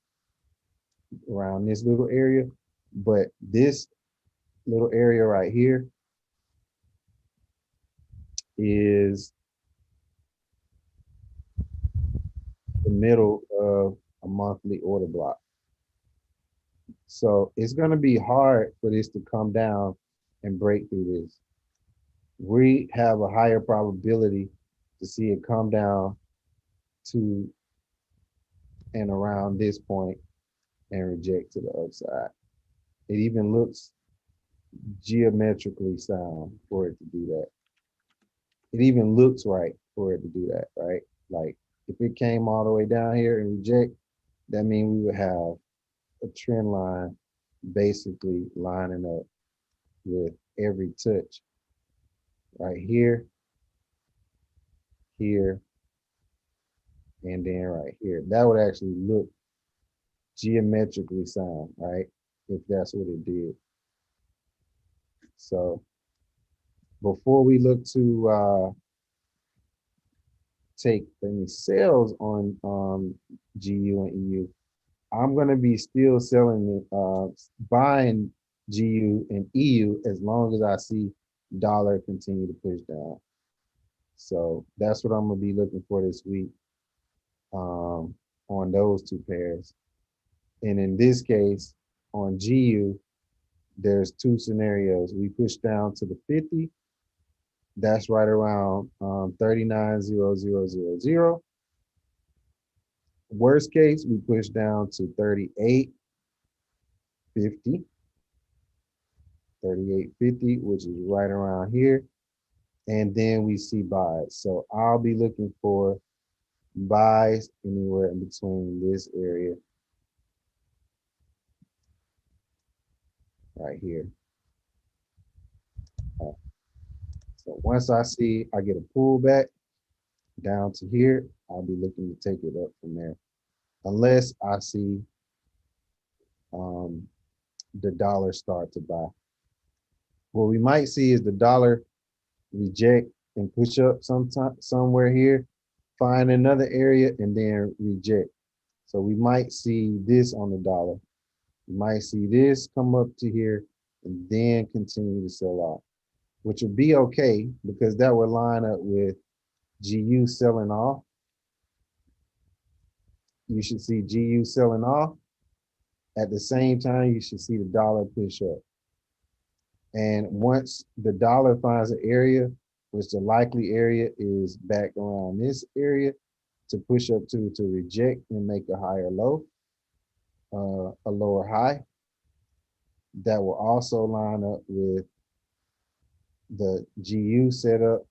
around this little area. But this little area right here is the middle of a monthly order block. So it's going to be hard for this to come down and break through this. We have a higher probability to see it come down to and around this point and reject to the upside. It even looks geometrically sound for it to do that. It even looks right for it to do that, right? Like if it came all the way down here and reject, that means we would have a trend line basically lining up with every touch right here, here, and then right here. That would actually look geometrically sound, right? If that's what it did. So before we look to take any sales on GU and EU, I'm gonna be still selling buying GU and EU as long as I see dollar continue to push down. So that's what I'm gonna be looking for this week on those two pairs. And in this case, on GU, there's two scenarios. We push down to the 50. That's right around 39.0000. Worst case, we push down to 38.50. 38.50, which is right around here. And then we see buys. So I'll be looking for buys anywhere in between this area right here. So once I see I get a pullback down to here, I'll be looking to take it up from there. Unless I see the dollar start to buy. What we might see is the dollar reject and push up somewhere here, find another area and then reject. So we might see this on the dollar. You might see this come up to here and then continue to sell off, which would be okay because that would line up with GU selling off. You should see GU selling off. At the same time, you should see the dollar push up. And once the dollar finds an area, which the likely area is back around this area, to push up to reject and make a higher low, a lower high, that will also line up with the GU setup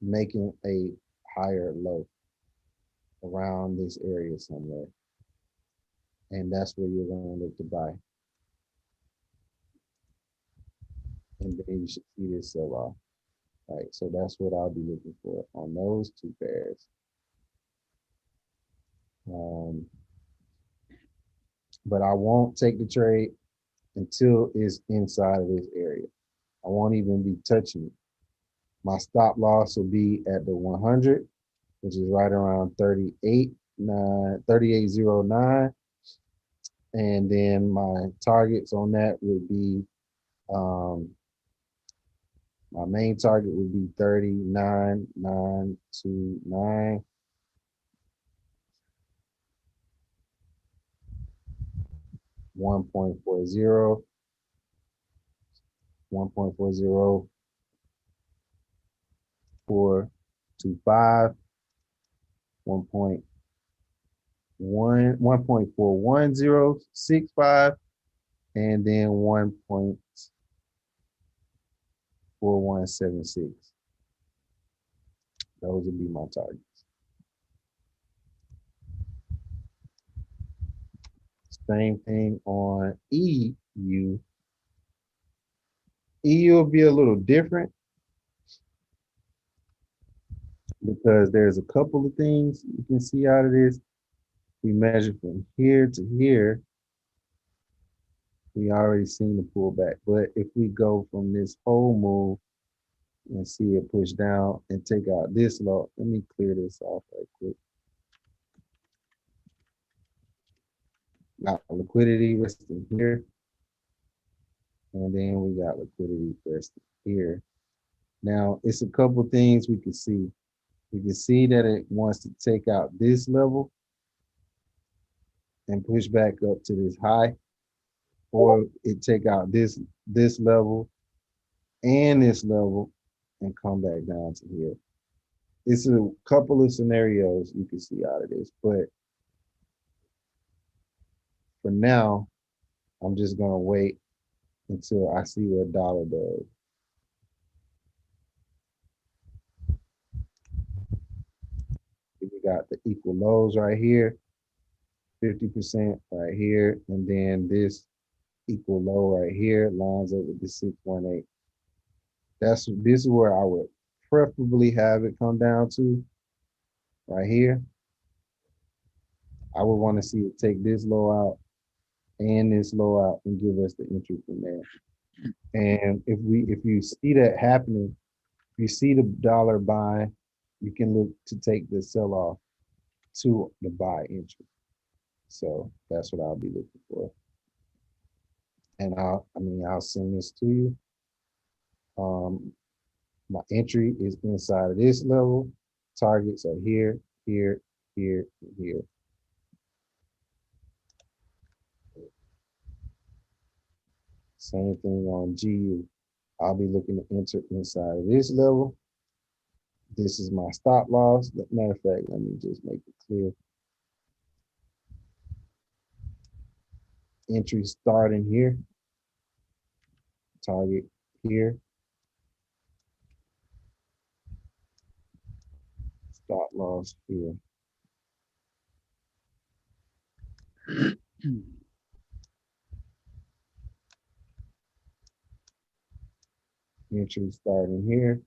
making a higher low around this area somewhere. And that's where you're going to look to buy. And then you should see this sell off. Right, so that's what I'll be looking for on those two pairs. But I won't take the trade until it's inside of this area. I won't even be touching it. My stop loss will be at the 100, which is right around 38.09. And then my targets on that would be, my main target would be 39.929. $1.40, 1.40425, 1.41065, and then 1.4176. Those would be my targets. Same thing on EU. EU will be a little different because there's a couple of things you can see out of this. We measure from here to here. We already seen the pullback, but if we go from this whole move and see it push down and take out this low, let me clear this off right quick. Got liquidity resting here. And then we got liquidity resting here. Now, it's a couple things we can see. We can see that it wants to take out this level and push back up to this high, or it take out this level and this level and come back down to here. It's a couple of scenarios you can see out of this, but for now, I'm just gonna wait until I see what dollar does. We got the equal lows right here, 50% right here, and then this equal low right here lines up with the 618. This is where I would preferably have it come down to right here. I would want to see it take this low out and this low out and give us the entry from there. And if you see that happening, if you see the dollar buy, you can look to take the sell off to the buy entry. So that's what I'll be looking for. And I'll send this to you. My entry is inside of this level. Targets are here, here, here, and here. Same thing on GU. I'll be looking to enter inside of this level. This is my stop loss. Matter of fact, let me just make it clear. Entry starting here. Target here. Stop loss here. Entry starting here.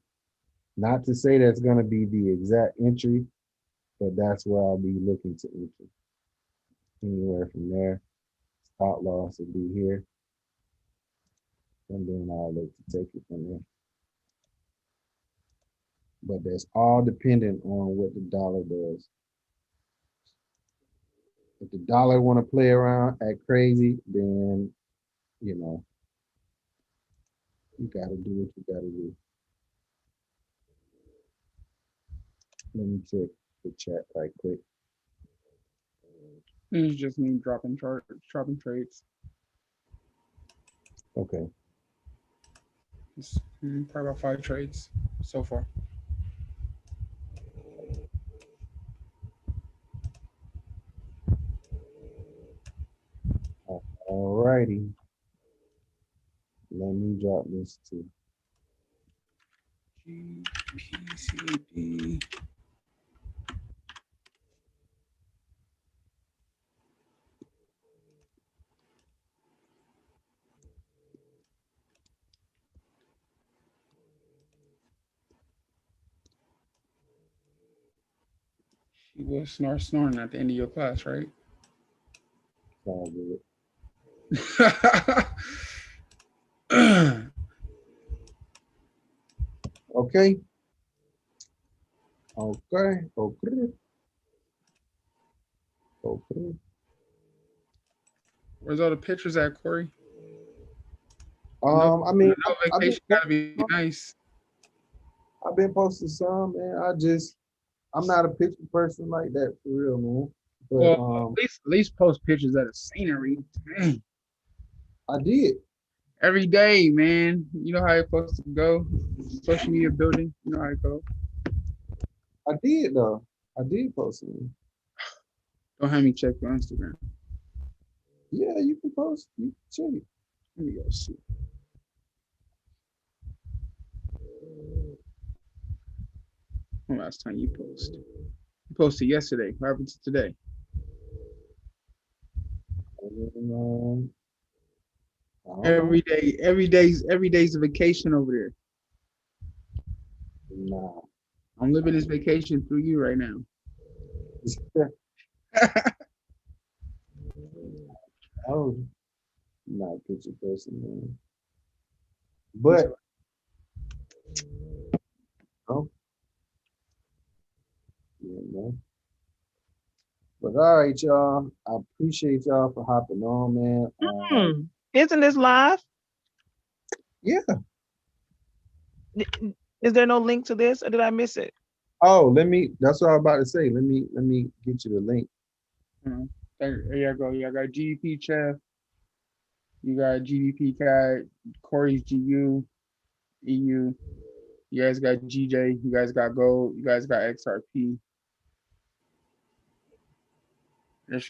Not to say that's going to be the exact entry, but that's where I'll be looking to enter. Anywhere from there. Stop loss will be here. And then I'll look to take it from there. But that's all dependent on what the dollar does. If the dollar want to play around, act crazy, then, you know, you got to do what you got to do. Let me check the chat right quick. This is just me dropping trades. Okay. It's probably about 5 trades so far. All righty. Let me drop this too. GPCD. She was snoring at the end of your class, right? All good. Okay. Okay. Okay. Where's all the pictures at, Corey? I mean, No vacation gotta be nice. I've been posting some, man. I'm not a picture person like that for real, man. But Well, at least post pictures of the scenery. Dang. I did. Every day, man. You know how it's supposed to go. Social media building. You know how it go. I did though. I did post some. Don't have me check your Instagram. Yeah, you can post. You can check it. Let me go see. When last time you posted? You posted yesterday. What happened to today? And, Every day's a vacation over there. nah. I'm living this vacation through you right now. Oh, not a picture person, man. But oh, yeah, man. But all right, y'all. I appreciate y'all for hopping on, man. Isn't this live? Yeah. Is there no link to this, or did I miss it? Oh, that's what I was about to say. Let me get you the link. There you go. You got GDP Chef. You got GDP Cat. Corey's GU. EU. You guys got GJ. You guys got Gold. You guys got XRP.